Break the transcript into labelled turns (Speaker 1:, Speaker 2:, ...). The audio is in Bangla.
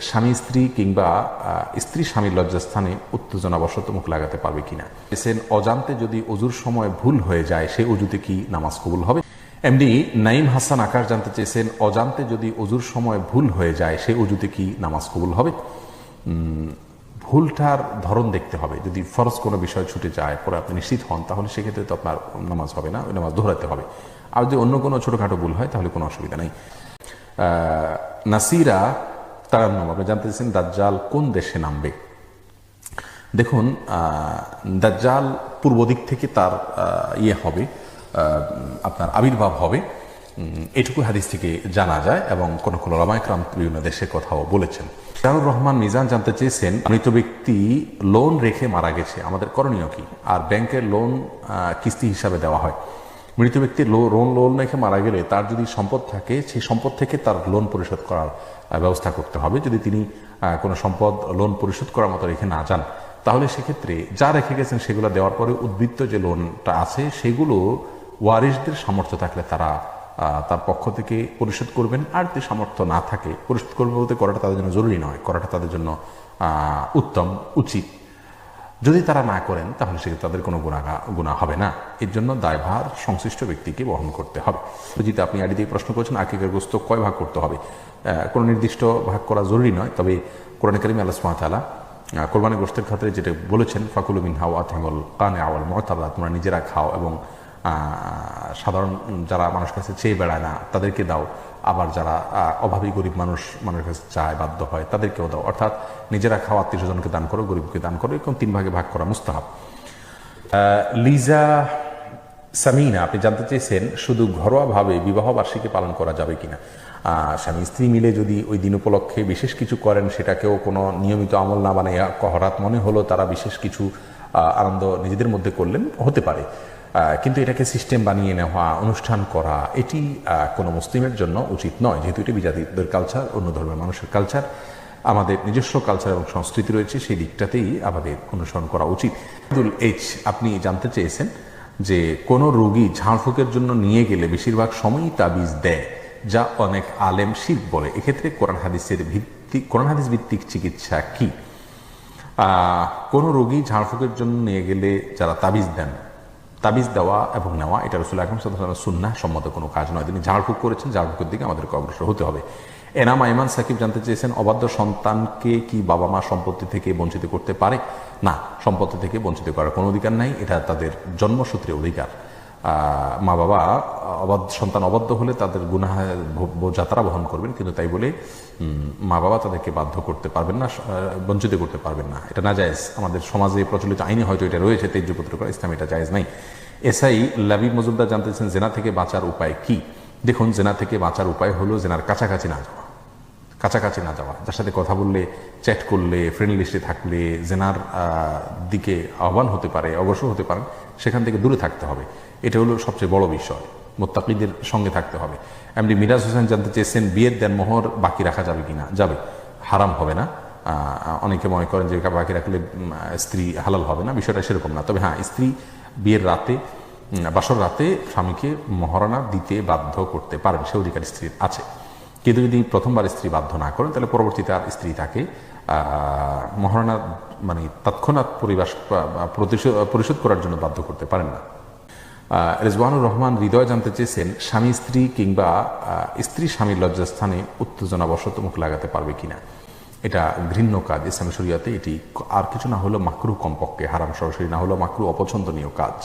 Speaker 1: স্বামী স্ত্রী কিংবা স্ত্রী স্বামীর লজ্জাস্থানে উত্তেজনাবশত মুখ লাগাতে পারবে কিনা। অজান্তে যদি অজুর সময় ভুল হয়ে যায় সেই অজুতে কি নামাজ কবুল হবে। এমডি নাইম হাসান আকাশ জানতে চেয়েছেন, অজান্তে যদি অজুর সময় ভুল হয়ে যায় সেই অজুতে কি নামাজ কবুল হবে। ভুলটার ধরন দেখতে হবে। যদি ফরজ কোনো বিষয় ছুটে যায় পরে আপনি নিশ্চিত হন তাহলে সেক্ষেত্রে তো আপনার নামাজ হবে না, ওই নামাজ দোহরাতে হবে। আর যদি অন্য কোনো ছোটোখাটো ভুল হয় তাহলে কোনো অসুবিধা নেই। নাসিরা তারান্নম আপনি জানতে চাইছেন দাজ্জাল কোন দেশে নামবে। দেখুন, দাজ্জাল পূর্ব দিক থেকে তার হবে, আপনার আবির্ভাব হবে, এটুকু হাদিস থেকে জানা যায় এবং কোন কোন ওলামায়ে কেরাম বিভিন্ন দেশের কথাও বলেছেন। শাহুর রহমান মিজান জানতে চেয়েছেন, মৃত ব্যক্তি লোন রেখে মারা গেছে, আমাদের করণীয় কি। আর ব্যাংকের লোন কিস্তি হিসাবে দেওয়া হয়। মৃত ব্যক্তির লোন রেখে মারা গেলে তার যদি সম্পদ থাকে সেই সম্পদ থেকে তার লোন পরিশোধ করার ব্যবস্থা করতে হবে। যদি তিনি কোনো সম্পদ লোন পরিশোধ করার মতো রেখে না যান তাহলে সেক্ষেত্রে যা রেখে গেছেন সেগুলো দেওয়ার পরে উদ্বৃত্ত যে লোনটা আছে সেগুলো ওয়ারিশদের সামর্থ্য থাকলে তারা তার পক্ষ থেকে পরিশোধ করবেন। আর যদি সামর্থ্য না থাকে পরিশোধ করবে বলতে করাটা তাদের জন্য জরুরি নয়, করাটা তাদের জন্য উত্তম উচিত। যদি তারা না করেন তাহলে সেক্ষেত্রে তাদের কোনো গুনাহ হবে না। এর জন্য দায়ভার সংশ্লিষ্ট ব্যক্তিকে বহন করতে হবে। যদি আপনি আইডি দিয়ে প্রশ্ন করেছেন আকিকার গোশত কয় ভাগ করতে হবে, কোনো নির্দিষ্ট ভাগ করা জরুরি নয়। তবে কোরআনে কারিমে আল্লাহ সুবহানাহু ওয়া তাআলা কোরবানি গোশতের ক্ষেত্রে যেটা বলেছেন, ফাকুলু মিনহা ওয়া আতিমুল কানিআ ওয়াল মুতারা, তোমরা নিজেরা খাও এবং সাধারণ যারা মানুষের কাছে চেয়ে বেড়ায় না তাদেরকে দাও, আবার যারা অভাবী গরিব মানুষের কাছে চায় বাধ্য হয় তাদেরকেও দাও। অর্থাৎ নিজেরা খাওয়া, আত্মীয় স্বজনকে দান করো, গরিবকে দান করো, এরকম 3 ভাগে ভাগ করা মুস্তাহাব। লিজা সামিনা আপনি জানতে চেয়েছেন, শুধু ঘরোয়াভাবে বিবাহ বার্ষিকী পালন করা যাবে কিনা। স্বামী স্ত্রী মিলে যদি ওই দিন উপলক্ষে বিশেষ কিছু করেন সেটাকেও কোনো নিয়মিত আমল না বানাইয়া হঠাৎ মনে হলো তারা বিশেষ কিছু আনন্দ নিজেদের মধ্যে করলেন, হতে পারে। কিন্তু এটাকে সিস্টেম বানিয়ে নেওয়া, অনুষ্ঠান করা, এটি কোনো মুসলিমের জন্য উচিত নয়, যেহেতু এটি বিজাতিদের কালচার, অন্য ধর্মের মানুষের কালচার। আমাদের নিজস্ব কালচার এবং সংস্কৃতি রয়েছে, সেই দিকটাতেই আমাদের অনুসরণ করা উচিত। আপনি জানতে চেয়েছেন যে কোনো রোগী ঝাড়ফুঁকের জন্য নিয়ে গেলে বেশিরভাগ সময়ই তাবিজ দেয়, যা অনেক আলেম শিরক বলে। এক্ষেত্রে কোরআন হাদিস ভিত্তিক চিকিৎসা কি। কোনো রোগী ঝাড়ফুঁকের জন্য নিয়ে গেলে যারা তাবিজ দেন, তাবিজ দেওয়া এবং নেওয়া এটা রাসূল আকরাম সাল্লাল্লাহু আলাইহি ওয়াসাল্লামের সুন্নাহ সম্মত কোনো কাজ নয়। তিনি ঝাড়ফুঁক করেছেন, ঝাড়ফুঁকের দিকে আমাদেরকে অগ্রসর হতে হবে। এনাম আইমান সাকিব জানতে চেয়েছেন, অবাধ্য সন্তানকে কি বাবা মা সম্পত্তি থেকে বঞ্চিত করতে পারে। না, সম্পত্তি থেকে বঞ্চিত করার কোনো অধিকার নাই, এটা তাদের জন্মসূত্রে অধিকার। মা বাবা সন্তান অবাধ্য হলে তাদের গুনাহ বোঝা তারা বহন করবেন, কিন্তু তাই বলে মা বাবা তাদেরকে বাধ্য করতে পারবেন না, বঞ্চিত করতে পারবেন না, এটা না জায়েজ। আমাদের সমাজে প্রচলিত আইনে হয়তো এটা রয়েছে, তেজ্যপুত্র করা, ইসলামে এটা জায়েজ নাই। এসআই লাবিব মজুমদার জানতেছেন, জেনা থেকে বাঁচার উপায় কি। দেখুন, জেনা থেকে বাঁচার উপায় হলো জেনার কাছাকাছি না যাওয়া। যার সাথে কথা বললে, চ্যাট করলে, ফ্রেন্ড লিস্টে থাকলে জেনার দিকে আহ্বান হতে পারে, অগ্রসর হতে পারেন, সেখান থেকে দূরে থাকতে হবে। এটা হলো সবচেয়ে বড় বিষয়, মুত্তাকিদের সঙ্গে থাকতে হবে। এমনি মিরাজ হোসেন জানতে চেয়েছেন, বিয়ের দেনমোহর বাকি রাখা যাবে কিনা। যাবে, হারাম হবে না। অনেকে মনে করেন যে বাকি রাখলে স্ত্রী হালাল হবে না, বিষয়টা সেরকম না। তবে হ্যাঁ, স্ত্রী বিয়ের রাতে, বাসর রাতে স্বামীকে মহারণা দিতে বাধ্য করতে পারেন, সে অধিকার স্ত্রীর আছে। কিন্তু যদি প্রথমবার স্ত্রী বাধ্য না করেন তাহলে পরবর্তীতে আর স্ত্রী তাকে মহারণা মানে তৎক্ষণাৎ পরিশোধ করার জন্য বাধ্য করতে পারেন না। রেজওয়ানুর রহমান হৃদয় জানতে চেয়েছেন, স্বামী স্ত্রী কিংবা স্ত্রী স্বামীর লজ্জাস্থানে উত্তেজনাবশত মুখ লাগাতে পারবে কিনা। এটা ঘৃণ্য কাজ ইসলামী শরীয়তে। এটি আর কিছু না হলেও মাকরুহ, কমপক্ষে হারাম সরাসরি না হলেও মাকরুহ, অপছন্দনীয় কাজ।